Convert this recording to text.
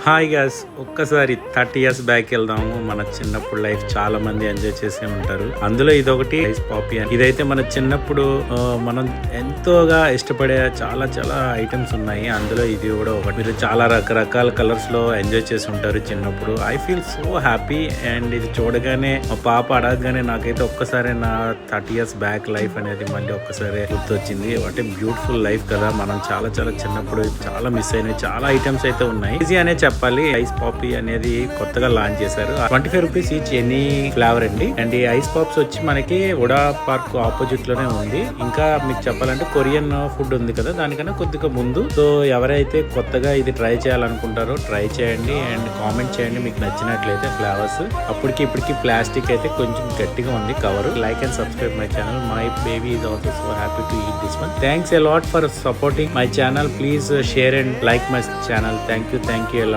Hi guys, ఒక్కసారి 30 years back వెళ్దాము. మన చిన్నప్పుడు లైఫ్ చాలా మంది ఎంజాయ్ చేసే ఉంటారు. అందులో ఇదొకటి ఐస్ పాపీ అని. ఇదైతే మన చిన్నప్పుడు మనం ఎంతోగా ఇష్టపడే చాలా చాలా ఐటమ్స్ ఉన్నాయి. అందులో ఇది కూడా ఒకటి. మీరు చాలా రకరకాల కలర్స్ లో ఎంజాయ్ చేసి ఉంటారు చిన్నప్పుడు. I feel so happy. And ఇది చూడగానే మా పాప అడగగానే నాకైతే ఒక్కసారి నా 30 ఇయర్స్ బ్యాక్ లైఫ్ అనేది మళ్ళీ ఒక్కసారి గుర్తొచ్చింది. వాట్ ఏ బ్యూటిఫుల్ లైఫ్ కదా. మనం చాలా చాలా చిన్నప్పుడు చాలా మిస్ అయినాయి. చాలా ఐటమ్స్ అయితే ఉన్నాయి. ఈజీ అనే చెప్పాలి. ఐస్ పాపీ అనేది కొత్తగా లాంచ్ చేశారు. 25 రూపీస్ ఈచ్ ఎనీ ఫ్లేవర్ అండి. అండ్ ఈ ఐస్ పాప్స్ వచ్చి మనకి ఉడా పార్క్ ఆపోజిట్ లోనే ఉంది. ఇంకా మీకు చెప్పాలంటే కొరియన్ ఫుడ్ ఉంది కదా, దానికన్నా కొద్దిగా ముందు. సో ఎవరైతే కొత్తగా ఇది ట్రై చేయాలనుకుంటారో ట్రై చేయండి అండ్ కామెంట్ చేయండి మీకు నచ్చినట్లయితే ఫ్లేవర్స్. అప్పటికి ఇప్పటికి ప్లాస్టిక్ అయితే కొంచెం గట్టిగా ఉంది cover. Like and subscribe my channel. My baby is also so happy to eat this one. Thanks a lot for supporting my channel. Please share and like my channel. Thank you a lot.